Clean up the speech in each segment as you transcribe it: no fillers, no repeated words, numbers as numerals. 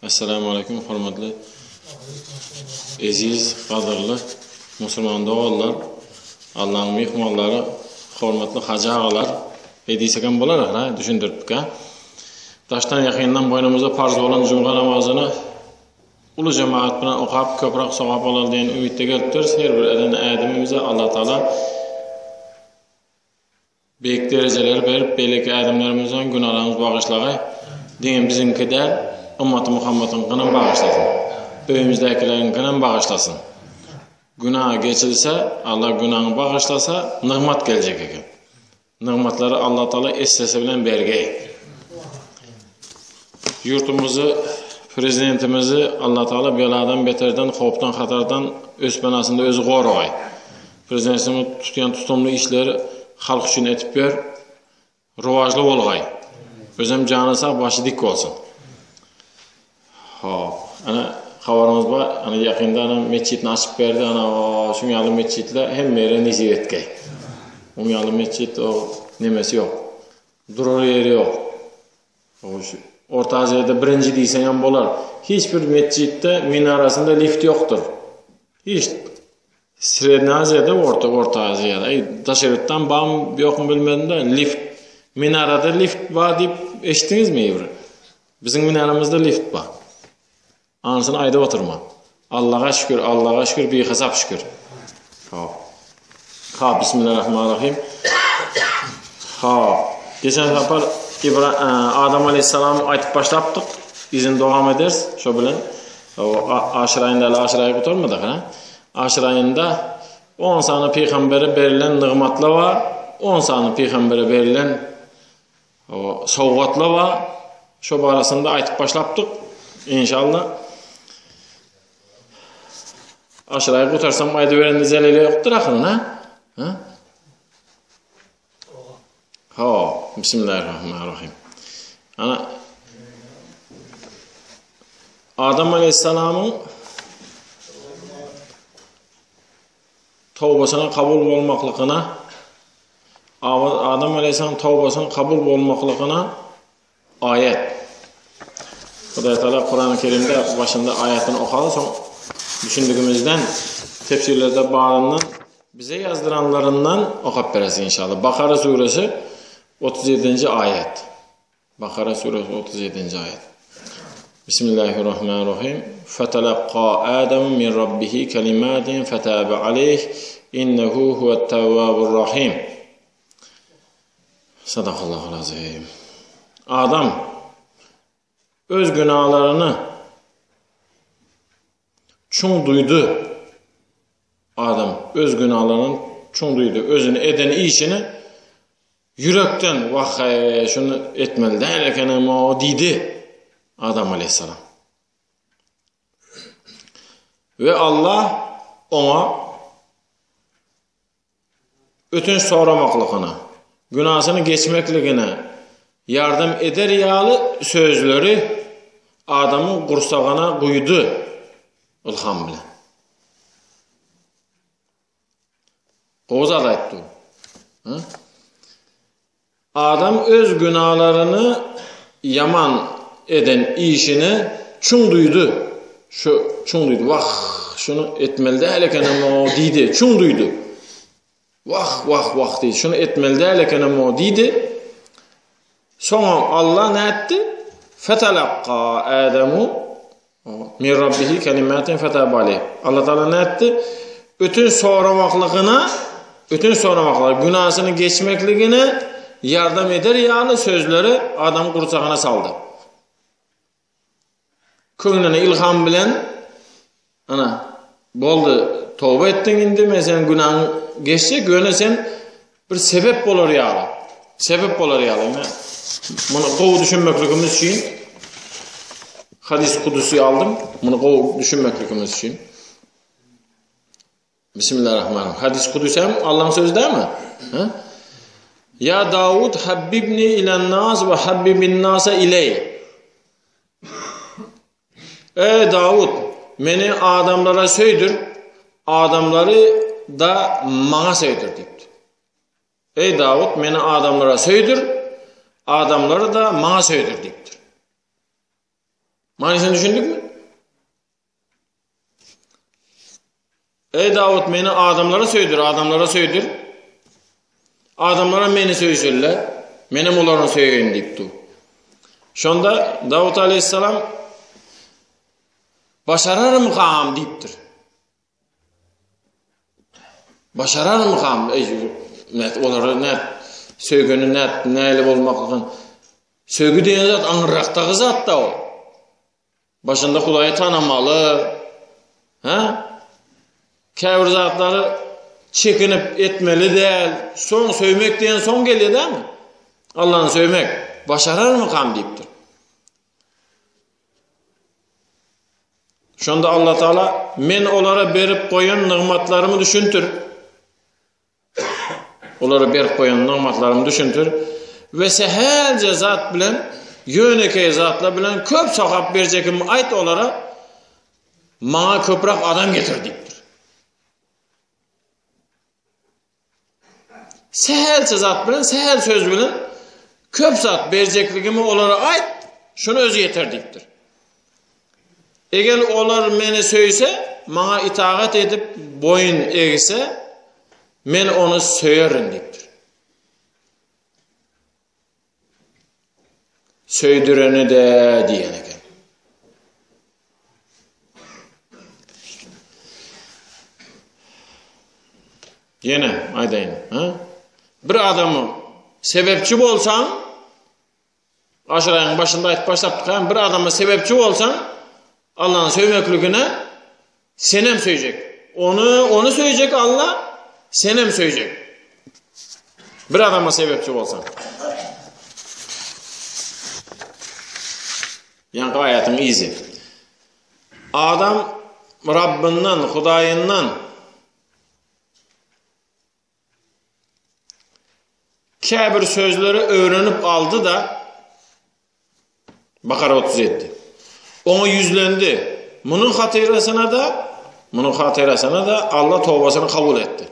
Assalamu alaykum, hurmatli aziz, qadrli musulmon o'g'illar, Allohning mehmonlari, hurmatli hoji og'alar, aytsak bo'lar, ha, tushuntiribdik. Toshdan yaqindan bo'ynimizda farz bo'lgan juma namozini ulu jamoat bilan o'qib, ko'proq savob oladigan umidda kelibmiz. Har bir adamimizga Alloh taolo buyuk darajalar berib, belki adamlarimizdan gunohlarimizni bag'ishlag'ay. Degan bizimkida Ümmeti Muhammed'in qanın bağışlasın. Öyümüzdekilerin qanın bağışlasın. Günah geçilse, Allah günahını bağışlasa, nığmat gelecek ekan. Nığmatları Allah Teala istese bilen bergey. Yurtumuzu, prezidentimizi Allah Teala beladan, beterden, xoptan, xatardan öz benasında özü qorugay. Prezidentimiz tutgan tutumlu işleri halk için etip ber, rivajlı olgay. Özüm canı sağ, başı dik olsun. Ana xabarimiz var. Ana yaqinda ana mescitni açıp berdi. Ana şu yalı mescitler hem mere niziv etkay. O yalı mescit o nemesi yok. Durur yeri yok. Orta Asya'da birinci deysen ham bo'lar. Hiçbir mescitte minarasında lift yoktur. Hiç. Srednye Asya'da, Orta Asya'da. Taşerittan bam yok mu bilmedim de lift. Minarada lift var deyip eşittiniz mi evri? Bizim minaramızda lift var. Anasını ayda oturma. Allah'a şükür, Allah'a şükür, bir hesap şükür. Bismillahirrahmanirrahim. Geçen sefer Adam Aleyhisselam aytıp başlaptık. İzin devam ederiz. Şu bilen. Aşır ayında aşırayı kurtarmadık. Aşır ayında 10 tane peygambere verilen nığmatla var. 10 tane peygambere verilen soğukatla var. Şu barasında aytıp başlaptık. İnşallah. Aşırayı kurtarsam ayda veren zeleli yoktur akılın, ha? Bismillahirrahmanirrahim. Adam Aleyhisselam'ın tövbesine kabul olmaklıkına, Adam Aleyhisselam'ın tövbesine kabul olmaklıkına ayet. Hudayi Teala Kur'an-ı Kerim'de başında ayetini okadı, son düşündüğümüzden, tefsirlerde bağlarından, bize yazdıranlarından okuyup veririz inşallah. Bakara suresi 37. ayet. Bakara suresi 37. ayet. Bismillahirrahmanirrahim. فَتَلَقَّى آدَمُ مِنْ رَبِّهِ كَلِمَاتٍ فَتَابَ عَلَيْهِ إِنَّهُ هُوَ التَّوَّابُ الرَّحِيمُ. Sadakallahu azim. Adam öz günahlarını çun duydu. Adam öz günahlarının çun duydu. Özünü eden işini yürekten vah şunu etmeli derken o dedi Adam Aleyhisselam. Ve Allah ona ötünç soramaklıkına, günahsını geçmekliğine yardım eder yağlı sözleri adamın kursağına koydu. İlham bilen. Qo'za da aytdi. Adam öz günahlarını yaman eden işini çun duydu. Çun duydu. Vah şunu etmeli derken ama o dedi. Çun duydu. Vah dedi. Şunu etmeli derken ama o dedi. Sonra Allah ne etti? Fetelakka Ademu min Rabbihi kelimatin fetaba aleyh. Allah Teala ne etti? Bütün soramaklıkına, günahsını geçmekliğine yardım eder yani sözleri adam kursağına saldı. Köngüne ilham bilen boldu tövbe ettin indi mesela günahın geçecek öyle sen bir sebep olur yani. Bunu kovu düşünmekliğimiz için hadis kudusu aldım. Bunu kovu düşünmekliğimiz için. Bismillahirrahmanirrahim. Hadis kudusu hem Allah'ın sözü değil mi? Ya Davud habbibni ilen nas ve habbibin nasa iley. Ey Davud, beni adamlara söydür, adamları da bana söydür deyipti. Ey Davud, beni adamlara söydür, adamları da bana söydür deyipti. Manysını düşündükmü? Ey Davud meni adamlara söydür, adamlara söydür. Adamlara meni söýsünler. Menem olaryň söýgen diýipdi. Şonda Davud aleyhissalam başararım kam diýipdir. Başararım kam, net olara net söýgeni net näle bolmaklygyn. Söýgü diýen zat aňyrrakdagy zat da o. Başında Hudaýy tanamaly. Ha? Käbir zatlary çekinip etmeli däl. Soň söýmek diýen soň gelýär dämi? Allah'ını söylemek başarar mı kam deyiptir. Şonda Allah Taala men olara berip koyan nimetlerimi düşüntür. Olara berip koyan nimetlerimi düşüntür ve sehelce zat bilen yönekey zatla bilen köp sahap berjekim ayt olara maňa köprak adam getir deyiptir. Sehelce zat bilen sehel söz bilen köp zat berjekligimi olara ayt, şunu özü yeter deyipdir. Eger olar meni söýse, maňa itaat edip boyun egse, men onu söýerin deyipdir. Söýdüreni de diýen eken. Yine aýdaýyn, ha? Bir adamı sebepçi bolsaň, aşıraýyň başynda aýtyp başlapdyk, bir adama sebepçi bolsaň, Allah'ın söýmekligine senem söýjek. Onu söýjek Allah, senem söýjek. Bir adama sebepçi bolsaň. Ýa-ni aýatyň izi. Adam Rabbinden, Hudaýyndan käbir sözleri öğrenip aldı da Bakara 37. Onu yüzlendi. Bunun hatırasına da Allah tövbesini kabul etti.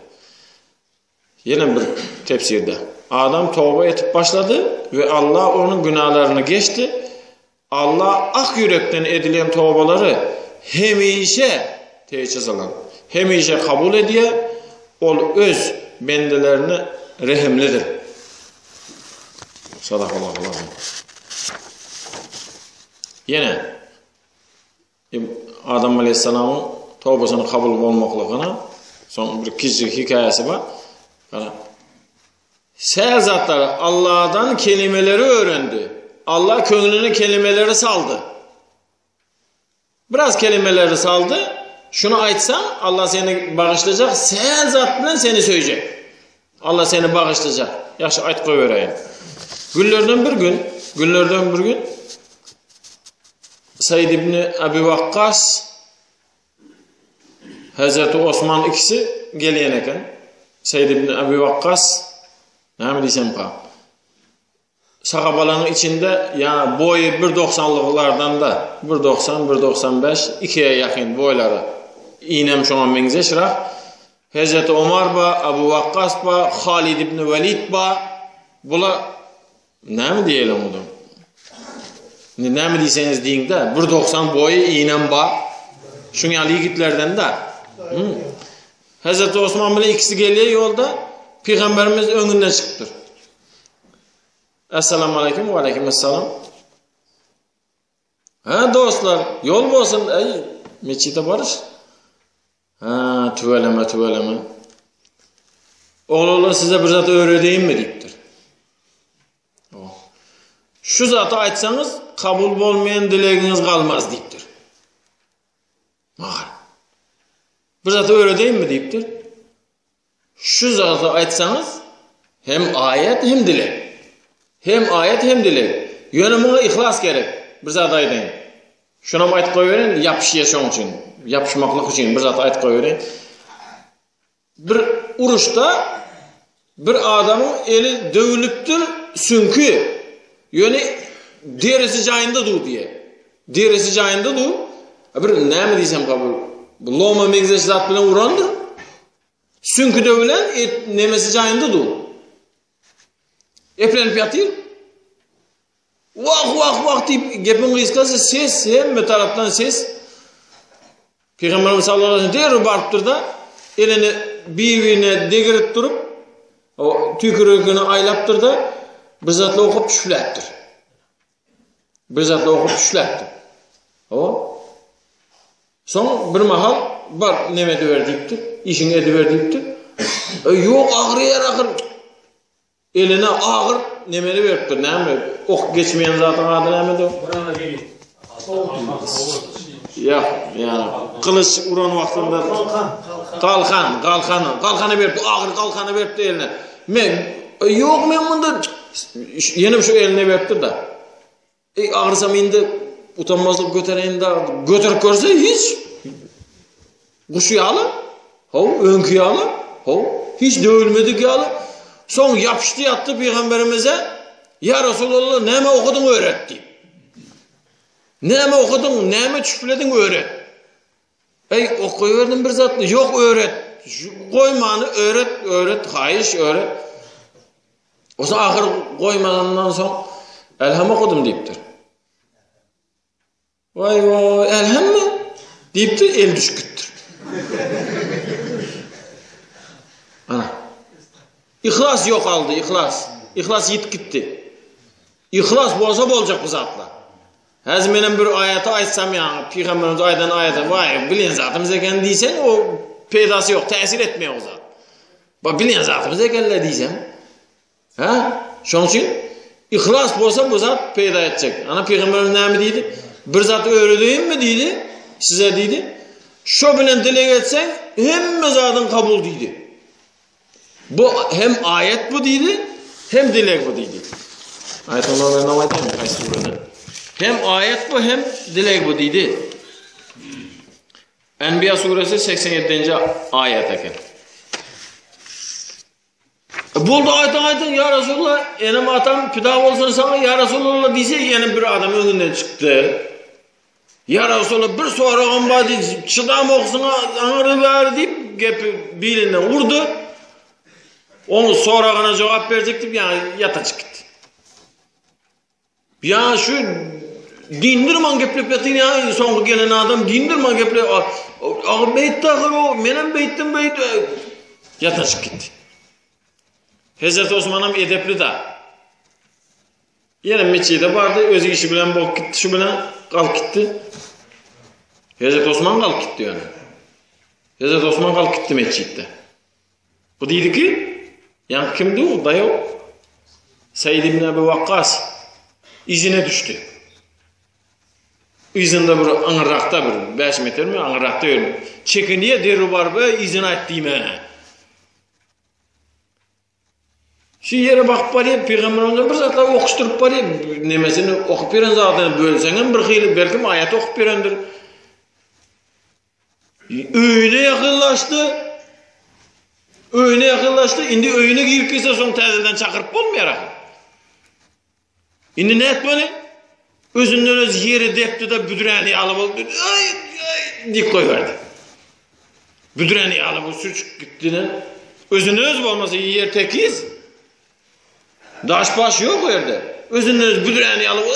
Yine bir tefsirde. Adam tövbe etip başladı ve Allah onun günahlarını geçti. Allah ak yürekten edilen tövbeleri hemişe teçhizalan, hemişe kabul ediyor. Ol öz bendelerini rehimlidir. Sadakallahu aleyhi. Yine Adam aleyhissalamın tövbesini kabul bolmaklygına son bir kişilik hikayesi var. Seher zatları Allah'dan kelimeleri öğrendi. Allah köngülüne kelimeleri saldı. Biraz kelimeleri saldı. Şunu aytsan Allah seni bağışlayacak. Seher zat bilen seni söýjek. Allah seni bağışlayacak. Yaxşı ayt koýberýin. Günlerden bir gün Said ibn Abi Waqqas Hazreti Osman ikisi gelýän eken. Said ibn Abi Waqqas näme diýsem ka? Sahabalaryň içinde ýa boyu 1.90'lıklardan da 1.90-1.95 2'ye ýakyn boýlary inem şoňa meňzeşrak. Hazreti Omar ba, Abu Waqqas ba, Halid ibn Velid ba, bular näme diýelim onu? Näme diýseňiz diýin de 1.90 boyu inem ba. Şuňa ýigitlerden de. Hazreti Osman bilen ikisi gelýär ýolda, Peygamberimiz öňünden çykypdyr. Assalamu alaykum we alaykum assalam. Ha dostlar, yol bolsun, ey meçite barış. Ha tüveleme. Oğlum size bir zat öğreteyim mi deyipdir. Şu zatı aytsanız kabul bolmayan dileginiz kalmaz deyipdir. Bir zatı öğreteyim mi deyipdir. Şu zatı aytsanız hem ayet hem dilek. Hem ayet hem dilek. Yönümüne ihlas gerek. Bir zat aytayın. Şuna ayt koyverin, yapışýaşaň üçin, yapışmaklyk üçin bir zat ayt koyverin. Bir uruşda bir adamın eli dövülüpdür, sünkü. Yöne derisi jaýynda dur diye. Derisi jaýynda dur. Bir näme diýsem kabul. Bu loma meňzeş zat bilen urandyr. Sünkü dövülen nemesi jaýynda dur. Eplenip ýatyr. Vah deyip gepin kıyıskası ses, hem taraftan ses. Peygamberimiz sallallahu aleyhi ve sellem derhal barıptır da elini birbirine degirip durup o tükürüğünü aylaptır da bir zatla okup düşüleptir. O. Son bir mahal bar neme ediver deyiptir. İşini ediver deyiptir. Yok ağrıya rakır. Eline ağır nemeli veriptir. Neme? Ok geçmeyen zatın adı neme de? Ya yani kılıç uran vaktinde kalkanı veriptir. Ağır kalkanı veriptir eline. Yok men bunda yenim şu eline veriptir da. Ağırsam indi utanmazlık götüreyim da götürüp görse hiç kuşu yağlı, önkü yağlı, hiç dövülmedik yağlı. Son yapıştı yattı Peygamberimize, ya Resulallah neme okudun öğret deyip. Neme okudun, neme çüfledin öğret. Okuyuverdin bir zatlı, yok öğret. Koymanı öğret, hayiş öğret. O zaman ahir koymadan son elham okudum deyiptir. Vay elham mı? Deyiptir, el düşküttür. Ana. İhlas yok aldı, ihlas. İhlas yit gitti. İhlas bolsa bolacak bu zatla. Hazır benim bir ayeti açsam yani, Peygamberimiz aydan ayete, vay bilen zatımız eken diysen o peydası yok, tesir etmiyor o zat. Bak bilen zatımız ekenle diysen. Şunun için ihlas bolsa bu zat peyda edecek. Ana Peygamberimiz ne mi deydi? Bir zatı öğreteyim mi deydi? Size deydi. Şu bilen dilek etsen hem zatın kabul deydi. Bu hem ayet bu deydi, hem dilek bu deydi. Ayet onları anlamayacağım mı? Hem ayet bu hem dilek bu deydi. Enbiya suresi 87. ayet eken. Buldu ayet ya Resulullah enem atam pidav olsun sana ya Resulullah diyse yeni bir adam önünden çıktı. Ya Resulullah bir sorağım var deyip çıdam okusun anırı ver deyip bilinden vurdu. Onu sorağına cevap verecektim yani yata çıktı. Ya şu dindirman geplep yatın ya son gelen adam dindirman geplep beytte ahır o menem beyttim beyt yata çıktı. Hazreti Osman'ım edepli da. Yine meçhide vardı özü işi bilen bok gitti şu bilen kalk gitti. Hazreti Osman kalk gitti yani. Hazreti Osman kalk gitti meçhide. Bu dedi ki yani kimdi o? Dayı Said ibn Abi Vakkas izine düştü. İzinde bir anırrakta bir 5 metre mi anırrakta yürüyor. Çekiniye deru var be izin ettiğime. Şu yere bakıp bari Peygamberimiz bir zatla okuşturup bari nemesini okup veren zatını bölsenin bir hıylı belki ayet okup verendir. Öyle yakınlaştı. Indi öyüne girip kese son tezilden çakırıp olmayarak. Indi ne etmeli? Özünden öz yeri depti de büdüreni alıp oldu. Dik koyverdi. Büdüreni alıp sürçük gittiğine. Özünden öz olmasa yer tekiz. Daş baş yok o yerde. Özünden öz büdüreni alıp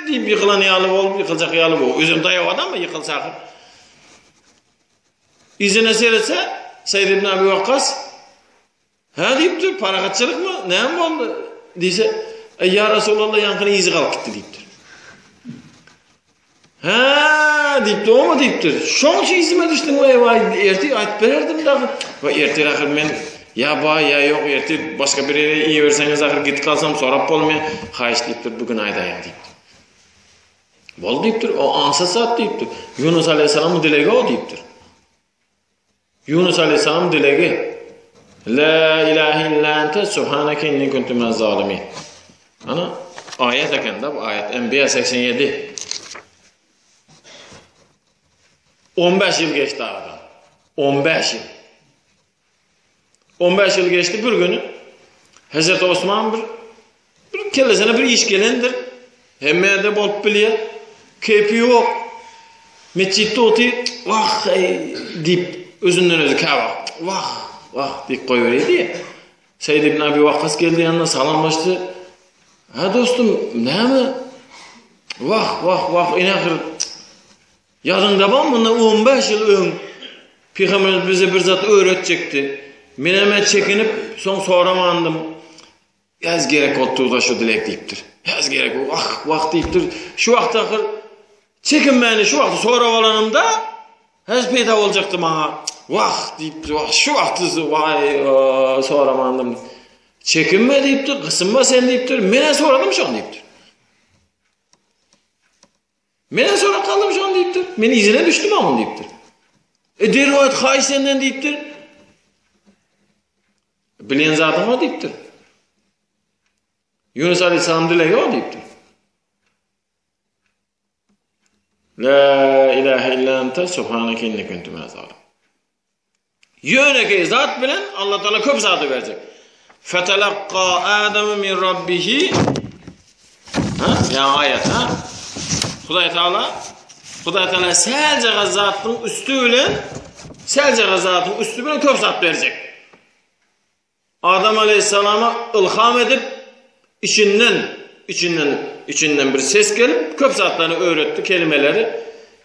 deyip yıkılanı alıp olup yıkılacak alıp olup. Özün dayav adam mı yıkılsa? İzine seyretse Said ibn Abi Vakkas deyiptir, parakatçılık mı? Ne mi oldu? Deyse, ya Resulallah yankına izi kalk gitti deyiptir. Deyiptir, o mu deyiptir? Şon için izime düştüm, erti ayet vererdim da. Erti akır men, ya ba ya yok, erti başka bir yere iyi verseniz akır git kalsam sorap olmayan. Hayış deyiptir, bugün aydayım deyiptir. Bol deyiptir, o ansa saat deyiptir. Yunus Aleyhisselam'ın dilegi o deyiptir. Yunus Aleyhisselam dilegi La ilahe illa ente subhaneke inni kuntu minez zalimin. Ana ayet eken de bu ayet Enbiya 87. 15 yıl geçti aradan. 15 yıl. 15 yıl geçti bir günü Hazreti Osman bir kellesine bir iş gelendir. Hemme de bolup biliyor. Kepi yok. Meçhitte oturuyor. Vah deyip özünden özü kava. Vah deyip koyuveriydi ya. Said ibn Abi Vakkas geldi yanına salamlaştı. Ha dostum ne mi? Vah inakır. Yadında var bundan 15 yıl ön Peygamberimiz bize bir zat öğretecekti. Meneme çekinip soramandım. Yaz gerek oldu da şu dilek deyiptir. Yaz gerek vah deyiptir. Şu vakti akır çekinmeyeni şu vakti sonra olanımda hez peyda olacaktı bana. Vah deyiptir. Şu vakti vay soramandım. Çekinme deyiptir. Kısınma sen deyiptir. Mene soradım şu an deyiptir. Mene sonra kaldım şu an deyiptir. Meni izine düştüm ama deyiptir. Dervat hay senden deyiptir. Bilen zatım o deyiptir. Yunus Aleyhisselam dileği o deyiptir. La ilahe illa ente subhaneke inni kuntu minez zalimin. Yöneke zat bilen Allah Teala köp zatı verecek. Fetelakka Adem min rabbihi. Ya ayet ha. Huday Teala selce gazatın üstü bilen köp zat verecek. Adem Aleyhisselam'a ilham edip içinden bir ses gelip köp zatlarını öğretti kelimeleri.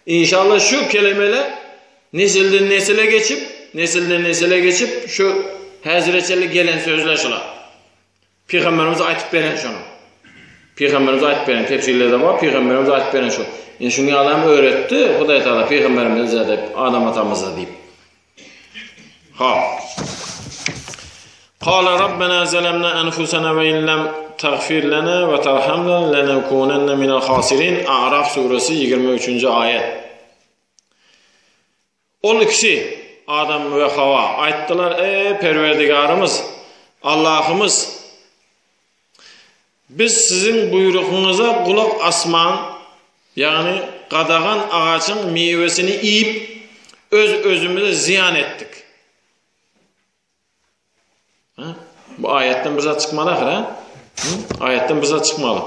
İnşallah şu kelimeler nesilden nesile geçip şu Hazretleri gelen sözler şular. Peygamberimiz aytıp veren şunu. Peygamberimiz aytıp veren tefsirlerde var. Peygamberimiz aytıp veren şu. Yani şunu adam öğretti. Huday Teala Peygamberimize de Adam atamıza deyip. قال ربنا ظلمنا أنفسنا وإن لم تغفر لنا وترحمنا لنكونن من الخاسرين. A'raf suresi 23. ayet. O ikisi Adam ve Hava ayttılar: "Ey Perverdigarımız, Allah'ımız, biz sizin buyruğunuza kulak asman, yani qadağan ağacın meyvesini yiyip özümüze ziyan ettik." Bu ayetten bize çıkmalı ha? Ayetten bize çıkmalı.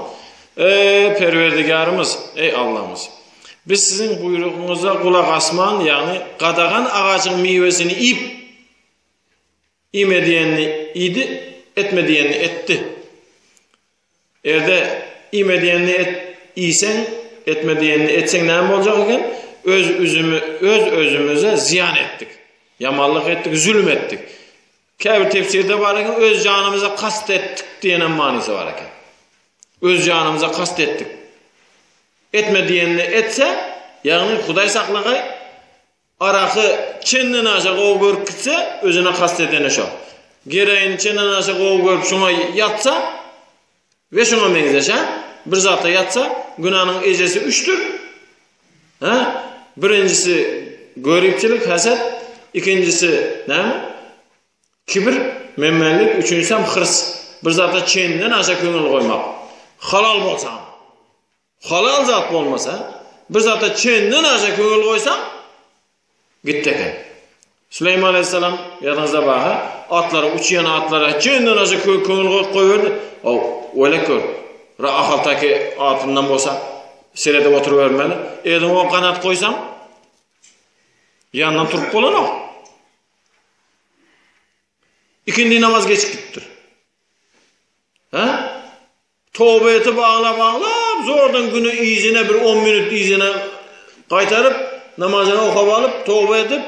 Ey Perverdigarımız, ey Allah'ımız, biz sizin buyruğunuza kulak asman, yani qadağan ağacın meyvesini yiyip yemediyenini yedi, etmediyenini etti. Erde yemediyenini yiysen, etmediyenini etsen ne olacak iken? Öz özümüze ziyan ettik. Yamanlık ettik, zulüm ettik. Kâbir tefsirde var iken öz canımıza kast ettik diyenen manisi var iken. Öz canımıza kast ettik. Etme diyenini etse, yani Huday saklagay arakı çenden aşağı o görüp gitse özüne kast edene şu. Gereğini çenden aşağı o görüp şuna yatsa ve şuna mengizeşe bir zata yatsa günahının ecesi 3'tür. Birincisi görüpçilik, haset, ikincisi ne? Kibir, memmenlik, üçüncüsü hırs. Bir zata çenden aşağı köngül koymak. Halal bolsam, halal zat olmasa, bir zata çenden aşağı köngül koysam, gitti eken. Süleyman Aleyhisselam yanınızda bakın, atlara, uçuyan atlara çenden aşağı köngül koyuverdi. Öyle gör. Ahaltaki atından bolsa, serede oturuvermeli. Edim o kanat koysam, yanından turup bolan o. İkindi namaz geçip gittir. Tövbe etip bağlap zordan günü izine bir 10 minut izine kaytarıp namazını okuyup alıp tövbe edip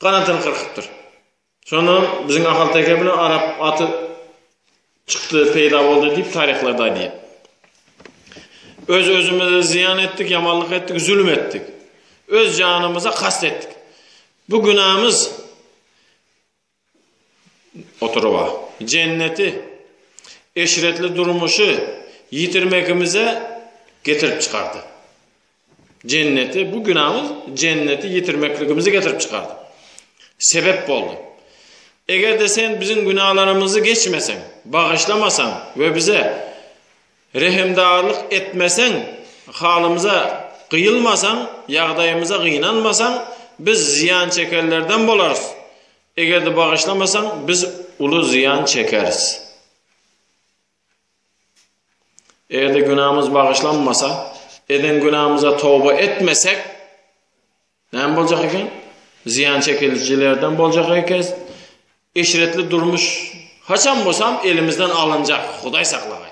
kanatını kırkıptır. Sonra bizim ahaltaki bilen Arap atı çıktı, peyda oldu deyip tarihlerde diye. Özümüze ziyan ettik, yamanlık ettik, zulüm ettik. Öz canımıza kast ettik. Bu günahımız oturuva. Cenneti, eşretli durmuşu yitirmekimize getirip çıkardı. Cenneti, bu günahımız cenneti yitirmeklikimizi getirip çıkardı. Sebep oldu. Eğer de sen bizim günahlarımızı geçmesen, bağışlamasan ve bize rehimdarlık etmesen, halımıza kıyılmasan, yağdayımıza kıynanmasan, biz ziyan çekerlerden bolarız. Eğer de bağışlamasan, biz ulu ziyan çekeriz. Eğer de günahımız bağışlanmasa, eden günahımıza tövbe etmesek, ne olacak iken? Ziyan çekilicilerden olacak iken, eşretli durmuş, haçan bolsam elimizden alınacak, Huday saklagay.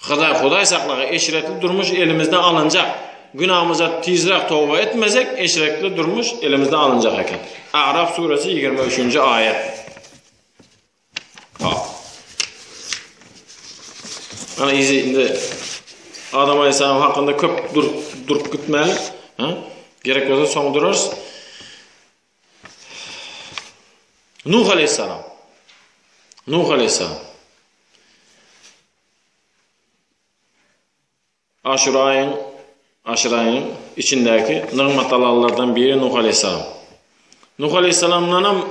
Hudaý saklagy eşiretli durmuş elimizden alınacak. Günahımıza tezrek tövbe etmesek eşiretli durmuş elimizden alınacak eken. A'raf suresi 23. ayet. Ana indi Adam Aleyhisselam hakkında köp durup gitmeli. Gerek olsa son durarız. Nuh Aleyhisselam. Aşırayın içindeki nığmatalarlardan biri Nuh Aleyhisselam. Nuh Aleyhisselam'dan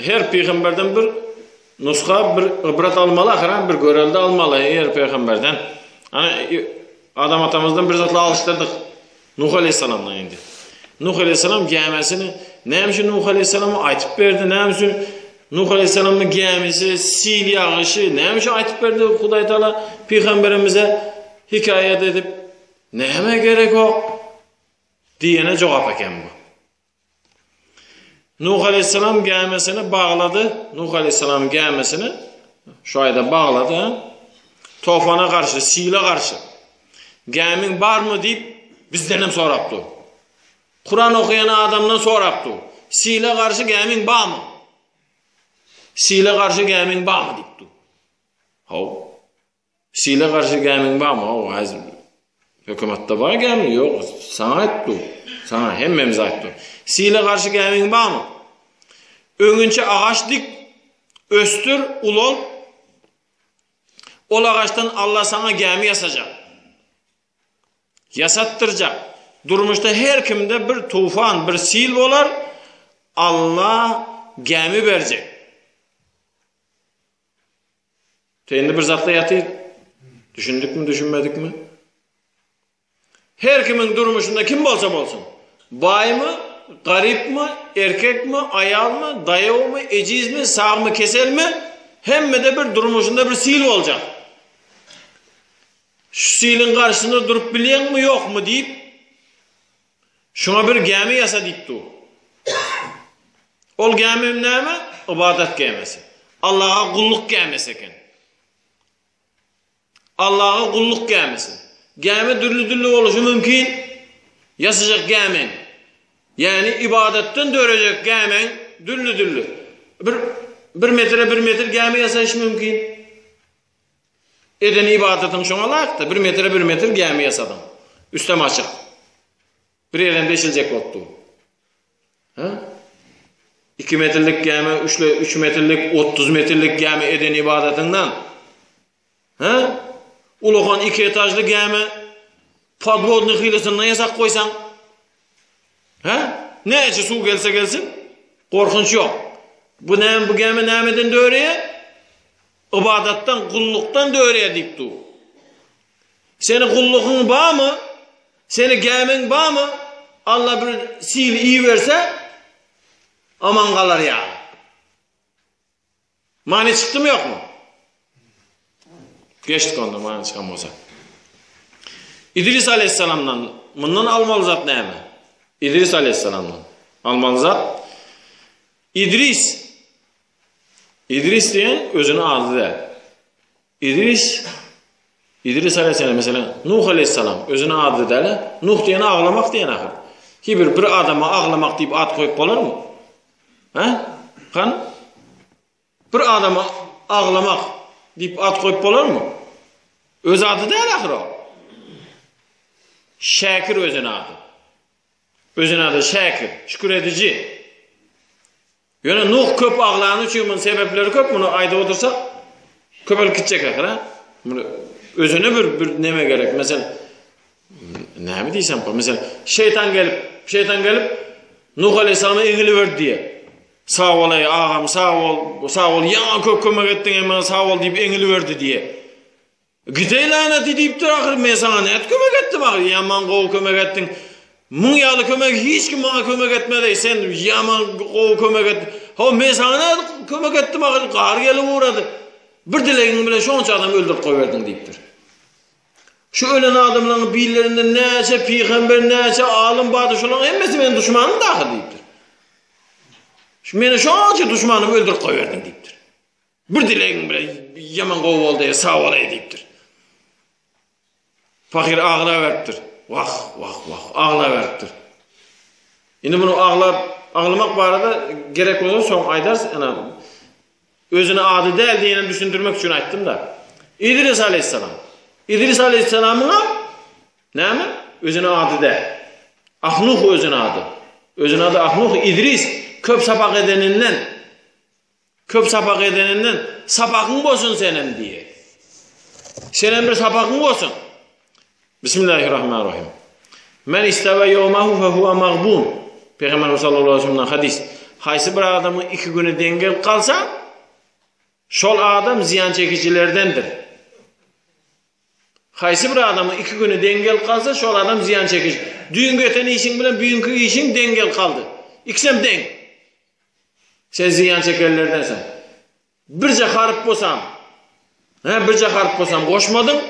her peygamberden bir nuska, bir ibret almalı, ahıran bir görelde almalı her peygamberden. Hani adam atamızdan bir zatla alıştırdık. Nuh Aleyhisselam'dan indi. Nuh Aleyhisselam gemesini, neymişi Nuh Aleyhisselam'a aytıp verdi, neymişi Nuh Aleyhisselam'ın gemisi, sil yağışı, neymişi aytıp verdi Hudaý Taala peygamberimize hikayet edip, neyme gerek o? Diyene cevap eken bu. Nuh Aleyhisselam gemesini bağladı. Nuh Aleyhisselam gemesini şu ayda bağladı. Tofana karşı, sile karşı. Gemin var mı deyip bizden soraptı. Kur'an okuyan adamdan soraptı. Sile karşı gemin var mı? Sile karşı gemin var mı deyipti. Sile karşı gemin var mı? Hükümette var gemin yok. Sana etti. Sana hemmemiz etti. Sile karşı gemin var mı? Öngünçe ağaç dik, östür, ulol. Ol ağaçtan Allah sana gemi yasacak. Yasattıracak. Durmuşta her kimde bir tufan, bir sil olar. Allah gemi verecek. Teyinde bir zatla yatıydı. Düşündük mü, düşünmedik mi? Her kimin durmuşunda kim bolsa bolsun. Bay mı, garip mi, erkek mi, ayal mı, dayav mı, eciz mi, sağ mı, kesel mi? Hemme de bir durmuşunda bir sil olacak. Şu silin karşısında durup bilen mi yok mu deyip şuna bir gemi yasa deyipti o. Ol gemi ne mi? İbadet gemisi. Allah'a kulluk gemisi eken. Allah'a kulluk gemisi. Gemi dürlü oluşu mümkün. Yasacak gemin. Yani ibadetten dörecek gemin dürlü. Bir metre gemi yasayış mümkün. Eden ibadetim şuna layıktı. Bir metre gemi yasadım. Üstem açık. Bir yerden deşilecek oldu. 2 metrelik gemi, 3 metrelik, 30 metrelik gemi eden ibadetinden. Uluğun 2 etajlı gemi podvodnik hilesinden yasak koysan. Ne içi su gelse gelsin? Korkunç yok. Bu gemi nemeden döreye? İbadetten, kulluktan döreye deyip dur. Senin kulluğun bağ mı? Senin gemin bağ mı? Allah bir sil iyi verse aman kalır ya. Mani çıktı mı yok mu? Geçtik onda mani çıkan olsa. İdris Aleyhisselam'dan bundan almalı zat ne mi? İdris Aleyhisselam'dan almalı zat. İdris diyen özünü adı da. İdris Aleyhisselam mesela Nuh Aleyhisselam özünü adı da. Nuh diyen ağlamak diyen ahir. Bir adama ağlamak deyip ad koyup olur mu? Bir adama ağlamak deyip ad koyup olur mu? Öz adı değil ahir o. Şakir özünü adı. Özünü adı Şakir. Şükür edici. Yani Nuh köp ağlayan için sebepleri köp. Bunu ayda otursa köpel gidecek ahir. Özüne bir neme gerek. Mesela ne mi diysem? Mesela şeytan gelip Nuh Aleyhisselam'a engili verdi diye. Sağ ol ey ağam, sağ ol. Yana köp kömek ettin hemen sağ ol deyip engili verdi diye. Gidey laneti deyip dur ahir. Men sana ne et kömek ettim ahir. Yaman kov kömek ettin. Munyalı kömek hiç kim bana kömek etmedi. Sen yaman kov kömek ettin. Men sana ne kömek ettim ahir. Kar gelip uğradı. Bir dileğin bile şonca adam öldürüp koyverdin deyiptir. Şu ölen adamların birlerinde neyse peygamber neyse alim padişahlar hemmesi benim düşmanım da ahir deyiptir. Şu beni şonca düşmanımı öldürüp koyverdin deyiptir. Bir dileğin bile yaman kov oldu ya sağ olayı deyiptir. Fakir ağla veripdir. Vah vah vah ağla veripdir. Indi bunu ağlamak barada gerek olsa son aydar özüne adı değil diyeni düşündürmek için aytdım da. İdris aleyhisselam. İdris aleyhisselamına ne mi? Özüne adı değil. Ahnuh özüne adı. Özüne adı Ahnuh. İdris köp sapak edeninden sapakın bolsun senin diye. Senin bir sapakın bolsun. Bismillahirrahmanirrahim. Men isteve yevmehu fe huve mağbun. Peygamber sallallahu aleyhi ve sellem'den hadis. Haysi bir adamı 2 günü dengel kalsa şol adam ziyan çekicilerdendir. Haysi bir adamı 2 günü dengel kalsa şol adam ziyan çekici. Düğün göteni işin bilen büyünkü işin dengel kaldı. İkisem denk. Sen ziyan çekerlerdensen. Birce harip bolsam. Birce harip bolsam koşmadın.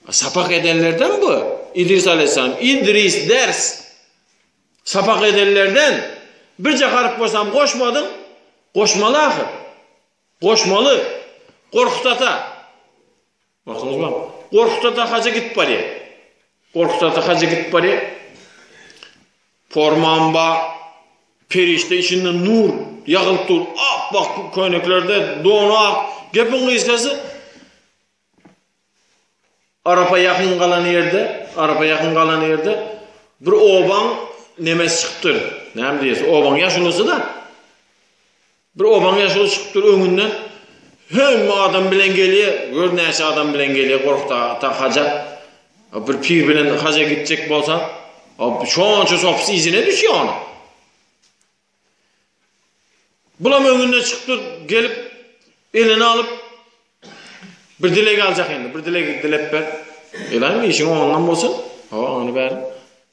Sapak edenlerden bu. İdris aleyhisselam. İdris ders. Sapak edenlerden. Birce harip bolsam koşmadın. Koşmalı ahir. Koşmalı. Korkutata. Baktınız mı? Korkutata hacı git bari. Korkutata hacı git bari. Formamba perişte içinde nur yağılıp dur. Bak köyneklerde donak. Gepin kıyıskası. Arapa yakın kalan yerde bir oban nemes çıktır. Ne diyesi? Oban yaşılısı da. Bir oban yaşılı çıktır önünden. Hem adam bilen geliyor. Gör neyse adam bilen geliyor. Korkta ta haca. Bir pir bilen haca gidecek bolsa. Şonça sopsi izine düşüyor ona. Bulam önünden çıktır. Gelip elini alıp bir dilek alacak endi. Bir dilep ber. Elay mı işin ondan bolsun? Onu ber.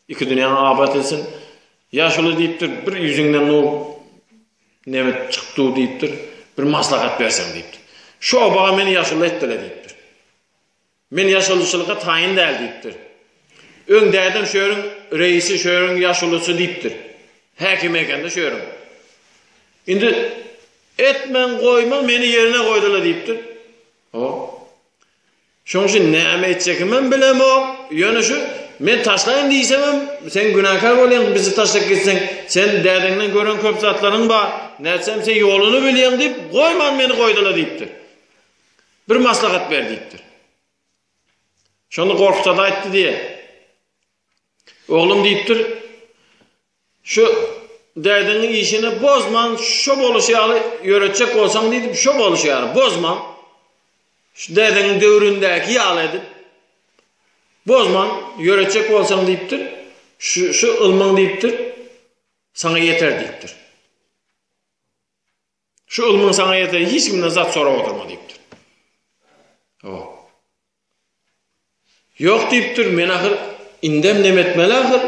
2 dünyanı abat etsin. Yaşılı deyiptir. Bir yüzünden o nemet çıktı deyiptir. Bir maslahat versen deyiptir. Şu obağa meni yaşılı ettile deyiptir. Men yaşılışılığa tayin değil deyiptir. Öndeydim şöyrün reisi şöyrün yaşılısı deyiptir. Hakim ekende şöyrün. Indi etmen koyma meni yerine koydula deyiptir. Şoň üçin näme etjekimem bilem o. Ýöne şu men taşlaýyn diýsem sen günahkar bolýan bizi taşlap ketsen sen dädiňden gören köp zatlaryň bar. Näçem sen ýoluny bilýän diýip goýman meni goýdula diýipdir. Bir maslahat ber diýipdir. Şonu korkutada aýtdy diye. Oğlum diýipdir. Şu dädiňiň işini bozman, şo boluşýaly ýöretjek bolsaň diýip şo boluşýar, bozman. Şu dädiňiň döwründäki ýaly edip bozman, ýöretjek bolsaň diýipdir. Şu ilmiň diýipdir. Sana yeter diýipdir. Şu ilmiň sana yeter, hiç kimden zat sorap oturma diýipdir. Yok diýipdir, men ahir indem nemetmeli ahir.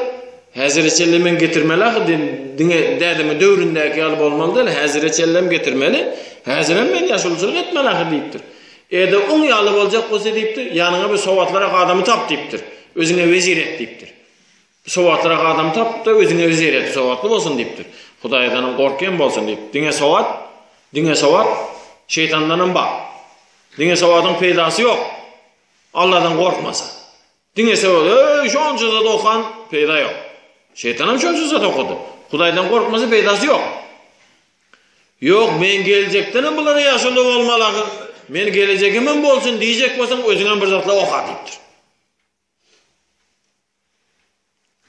Hazreçellemen getirmeli ahir. Dädimi döwründäki ýaly bolmaly däl, hazreçellem getirmeli. Hazirem men ýaşulçylyk etmeli ahir diýipdir. Ede on ýaly boljak bolsa diýipdir, ýanyňa bir sowatlarak adamy tap diýipdir. Özüňe wezir et diýipdir. Sowatlarak adamy tap da özüňe wezir et, sowatly bolsun diýipdir. Hudaýdan gorken bolsun diýip. Diňe sowat şeytandan bar. Diňe sowatyň peýdasy ýok. Allahdan gorkmasa. Diňe sowat, şonça zat okan peýda ýok. Şeytanam şonça zat okudy. Hudaýdan gorkmasa peýdasy ýok. Ýok, men geljekden bulara ýaşaly bolmaly. Men gelecegimin bolsun diýjek bolsaň özüňe bir zatla oka diýipdir.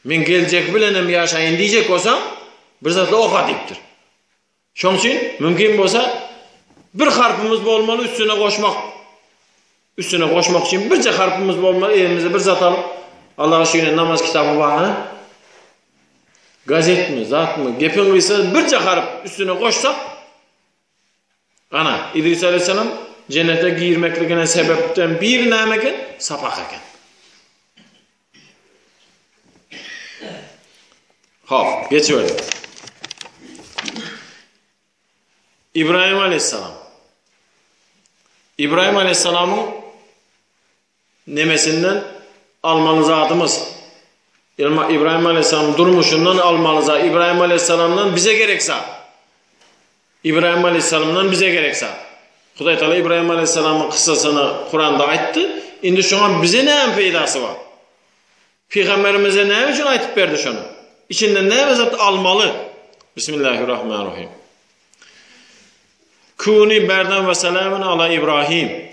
Men geljek bilenem ýaşaýyn diýjek bolsaň bir zatla oka diýipdir. Şoň üçin mümkin bolsa bir harpymyz bolmaly üstüne goşmak üçin birçe harpymyz bolmaly, elimize bir zat alyp Allaha şeýle namaz kitabı bar, gazetmi, zatmy, gepin gysy birçe harp üstüne goşsak ana İdris aleyhisselam cennete girmekligine sebepten bir näme eken? Sapak eken. Hop, geçiyor. İbrahim aleyhisselam. İbrahim aleyhisselamın nemesinden almalı zatımız. İbrahim aleyhisselam durmuşundan almalı zat. İbrahim aleyhisselamdan bize gerekse. İbrahim aleyhisselamdan bize gerekse. Hudaý Taala İbrahim aleyhisselamın kıssasını Kur'an'da aytdı. indi şoňa bize näme peýdasy bar? Peygamberimize näme üçin aýtyp berdi şonu? İçinden näme zat almaly? Bismillahirrahmanirrahim. Kuni berdan ve selamun ala İbrahim.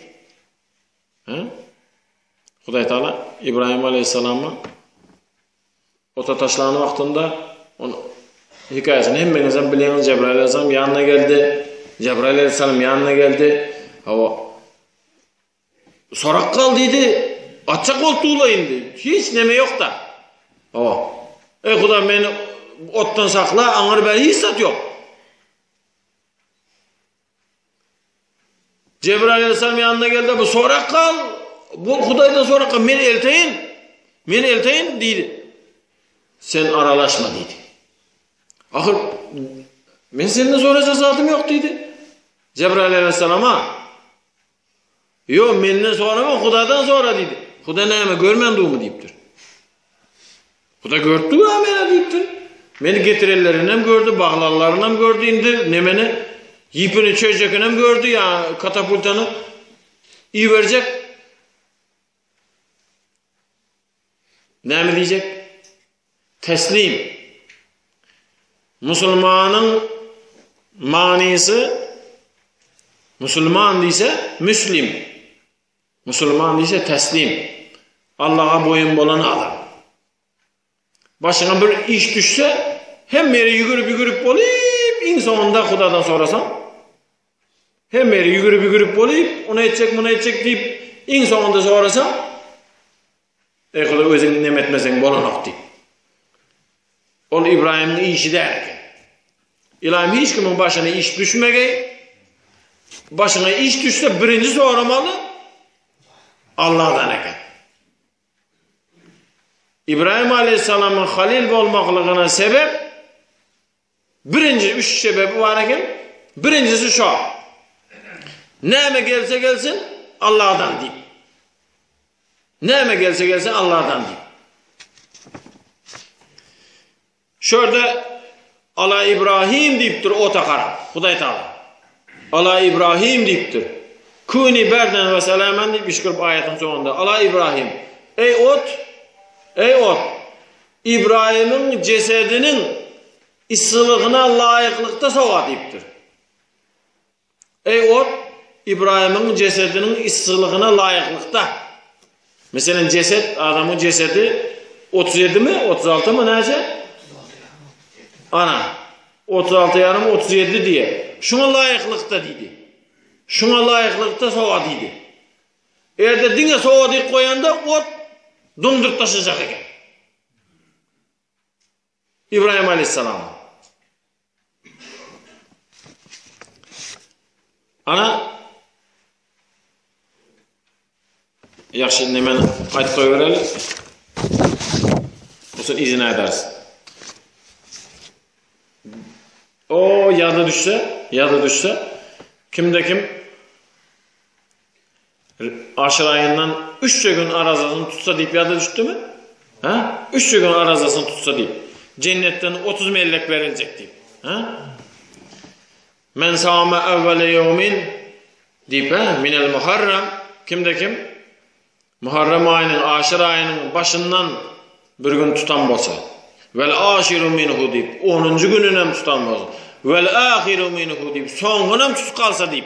Hudaý Taala İbrahim aleyhissalama ota taşlanan wagtynda onu hikaýasyny hemmeňizden bilýäňiz. Cebrail aleyhissalam ýanyna geldi. Cebrail aleyhissalam ýanyna geldi. Hawa sorak kal dedi. Açak oltuğla indi. Hiç neme yok da. Hawa. Ey Huda meni ottan sakla, aňyr bäri hiç zat yok. Cebrail aleyhissalam ýanyna geldi. Bu sorak kal. Bu Hudaýdan sorak kal. Meni elteyin dedi. Sen aralaşma dedi. Ahir men senden soracak zatym yok dedi. Cebrail aleyhissalama. Yo menden sorama, Hudadan sonra dedi. Huda näme görmendigimi diýipdir. Huda gördü ha meni diýipdir. Meni getirellerini hem gördü, baglarlaryny hem gördü, indi nemeni yipini çöjekini hem gördü ya katapultany iyi verecek. Näme diýjek? Teslim. Musulmanın manisi Müslüman diýse müslim. Müslüman diýse teslim. Allah'a boyun bolan adam. Başına bir iş düşse hem meri yugurip bolayıp in sonunda Hudadan sorasan hem meri yugurip bolayıp ona etjek buna etjek diýip in sonunda sorasan ey Huda özüň nemetmeseň bolanok diýip. Ol İbrahim'in işi derken. İlahim hiç kimin başına iş düşmegey. Başına iş düşse birinci soramalı Allah'dan eken. İbrahim Aleyhisselam'ın halil olmaklığına sebep birinci üç sebebi var eken. Birincisi şu. Näme gelse gelsin Allah'dan deyip. Näme gelse gelsin Allah'dan deyip. Şöyle ala İbrahim deyipdir o takar. Hudaý Taala. Ala İbrahim deyipdir. Kuni berden ve selamen deyip işkirip ayetin sonunda. Ala İbrahim. Ey ot. İbrahim'in cesedinin ıssılığına layıklıkta sova deyipdir. Ey ot. İbrahim'in cesedinin ıssılığına layıklıkta. Mesela ceset, adamın cesedi 37 mi? 36 mı nece? Ana 36 yarım 37 diye. Şuna layıklıkta dedi. Şuna layıklıkta sova dedi. Eğer de dine sova deyip koyanda ot dondurup taşıyacak eken. İbrahim Aleyhisselam. Ana yaxşı nemen aytıp koyuvereli. Olsun izin edersin. O yada düşse kimde kim aşır ayından 3 gün arazasını tutsa deyip yada düştü mü? 3 gün arazasını tutsa deyip cennetten 30 mellek verilecek deyip. Men sâme evvele yevmin deyip minel muharrem kimde kim? Muharrem ayının, aşır ayının başından bir gün tutan bolsa. Vel aşiru minhu deyip 10. gününem tutan bolsa. Vel ahiru minhu deyip songunam tutup kalsa deyip.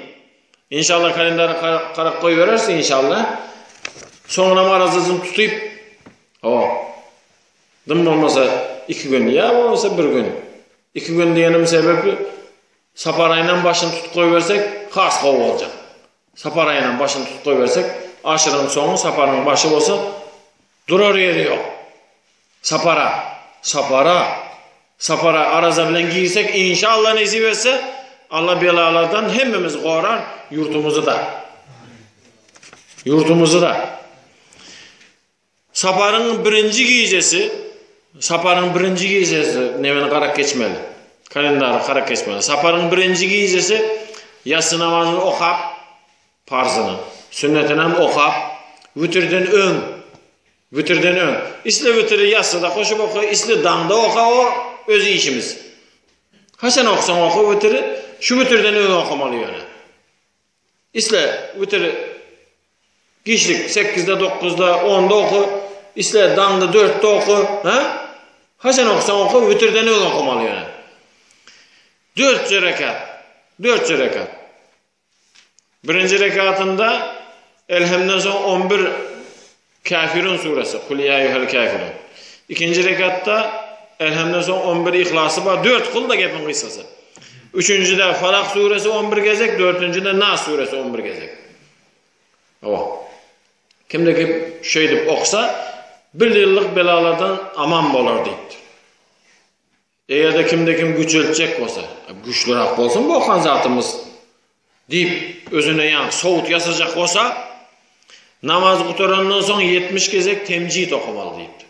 İnşallah kalenderi karak koy verirsin inşallah. Songunam arazasını tutuyup dım olmasa 2 gün ya olmasa 1 gün. 2 gün diyenim sebebi saparayla başını tutup koy versek has kov olacak. Saparayla başını tutup koy versek aşırın sonu saparın başı olsa durur yeri yok. Sapara araza bilen giysek inşallah nasip etse Allah belalardan hemmimiz korar yurtumuzu da. Saparın birinci giycesi neveni karak geçmeli. Kalenderi karak geçmeli. Saparın birinci giycesi yatsı namazını okap farzını, sünnetini hem okap vitirden ön. İsli vitiri yatsıda koşup oku, isli dağda oku o özü işimiz. Hasan okusan oku vitiri, şu vitirden ön okumalı yöne. İsli vitiri Gişlik 8'de, 9'da, 10'da oku. İsler dağında 4'te oku. Hasan okusan oku, vitirden öyle okumalı yani. 4 rekat. Birinci rekatında Elham'dan sonra 11 Kafirun suresi. Kul ya eyyuhel kafirun. İkinci rekatta Elham'dan sonra 11 İhlası var. 4 kul da gepin kıssası. Üçüncüde Falak suresi 11 gezek. Dördüncüde Nas suresi 11 gezek. Kimdeki şey deyip okusa 1 yıllık belalardan aman bolar deyipti. Eğer de kimdekim güç ölçecek olsa, güçlürak olsun bu okan zatımız deyip özüne yan soğut yasacak olsa namaz kuturandan sonra 70 gezek temcid okumalı deyipti.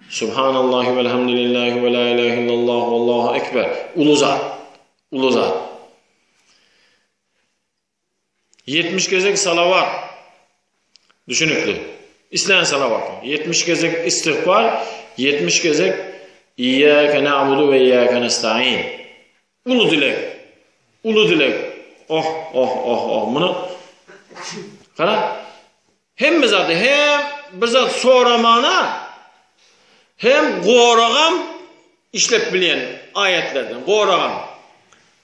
Subhanallahi velhamdülillahi ve la ilahe illallah ve allahu ekber. Ulu zat. 70 gezek salavat. Düşünüklü. İslam salavat. 70 gezek istiğfar, 70 gezek İyyâke na'budu ve iyyâke nestaîn. Ulu dilek. Bunu kara. Hem bizatı hem bizat soramana hem goragam işlep bilen ayetlerden. Goragam.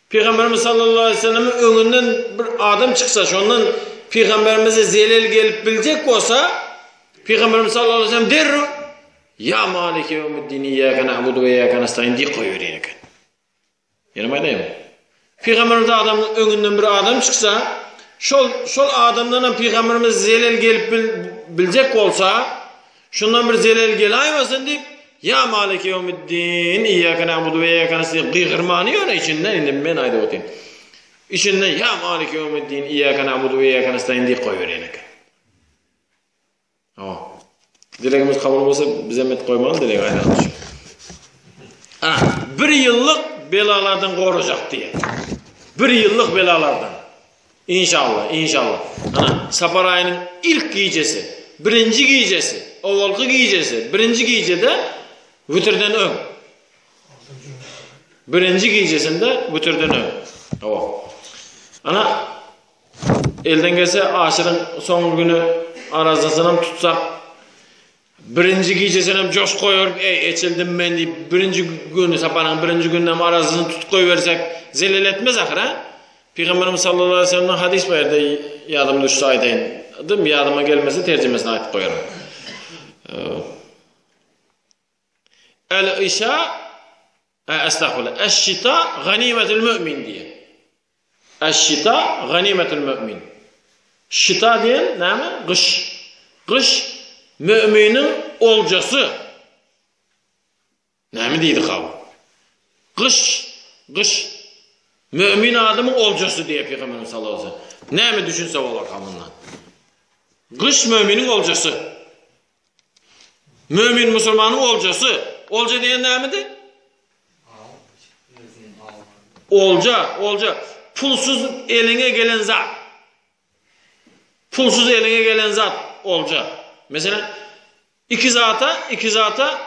Peygamberimiz sallallahu aleyhi ve sellem'in önünden bir adam çıksa, şondan Peygamberimize zelil gelip bilecek olsa, Peygamberimiz sallallahu aleyhi ve sellem derru ya maliki yevmiddin iyyâke na'budu ve iyyâke nestaîn diye koyuyor yani. Yanıma değil mi? Peygamberimiz adamın önünden bir adam çıksa, şol adamdan Peygamberimiz zelil gelip bilecek olsa, şundan bir zelil gel aymasın deyip ya maliki yevmiddin iyyâke na'budu ve iyyâke nestaîn gıyrmanıyor içinden indim ben ayda otayım. İçinden ya maliki yevmiddin iyyâke na'budu ve iyyâke nestaîn diye koyuyor yani. Dileğimiz kabul olsa bize met koymalı dilek aydanmış. 1 yıllık belalardan koruyacak diye. 1 yıllık belalardan. İnşallah. Safar ayının ilk giyecesi, birinci giyecesi, ovalkı giyecesi, birinci giyecede vütürden ön. Birinci giyecesinde vütürden ön. Elden gelse aşırın son günü arazasından tutsak, birinci giyecesine coş koyuyor, içildim ben deyip, birinci günü, sapanın birinci günden arazasını tut koyuversek, zelil etmez ahir ha? Peygamberimiz sallallahu aleyhi ve sellem'den hadis verdi, yadım düştü ayetayın. Değil mi? Yadıma gelmesi tercümesine ayet koyarım. Eşşita ganimetül mümin diye. Eşşita ganimetül mümin. Şita diyen ne mi? Kış müminin olcası. Ne mi deydi kavu? Kış. Mümin adamın olcası diye Peygamberimiz sallallahu aleyhi ve sellem. Ne mi düşünse o rakamından? Kış müminin olcası. Mümin Müslümanın olcası. Olca diyen ne miydi? Olca. Pulsuz eline gelen zat. Olca. Mesela iki zata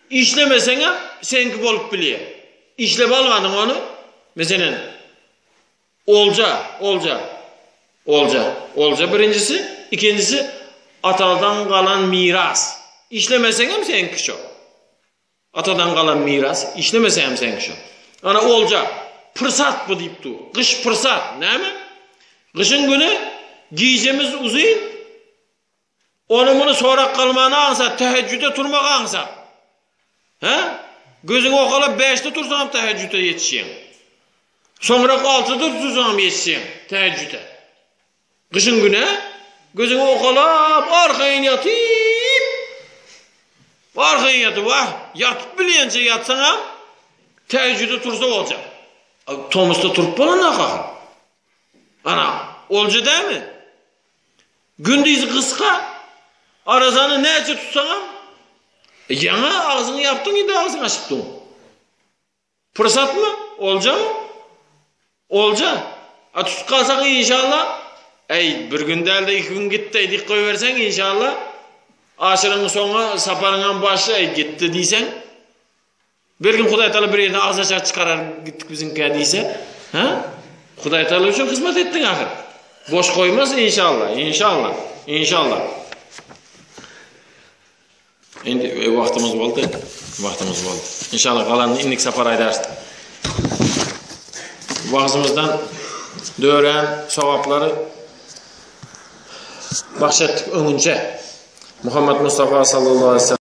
işlemesene senki bolup biliyor. İşlep almadın onu. Mesela olca birincisi, ikincisi atadan kalan miras. İşlemesene mi senki şu? Atadan kalan miras, işlemesene mi senki şu? Olca, fırsat bu deyip dur. Kış fırsat, ne mi? Kışın günü giyeceğimiz uzayın. Onu bunu sorak kalmağına ansa, teheccüde turmak ansa. Gözünü okala 5'te tursam teheccüde yetişeyim. Sonra 6'da tursam yetişeyim teheccüde. Kışın günü gözünü okalap arkayın yatıp yatıp bileyince yatsana teheccüde tursa olacak. Tomus'ta turup bana ne kalır? Olca değil mi? Gündüz kıska arazanı nece tutsana? Yana ağzını yaptın ya da ağzını açıptın. Fırsat mı? Olca mı? Olca. Tut kalsak inşallah. Bir gün değil de 2 gün gitti. Dik koyuversen inşallah. Aşırının sonu saparının başı gitti diysen. Bir gün Huday Teala bir yerine ağız açar çıkarar gittik bizimkiye deyse. Huday Teala için hizmet ettin ahir. Boş koymaz inşallah. İnşallah. Endi vaxtımız oldu. İnşallah qalanını indik sapar aydarız. Vaxtımızdan dören savapları bahşettik önünce. Muhammed Mustafa sallallahu aleyhi ve sellem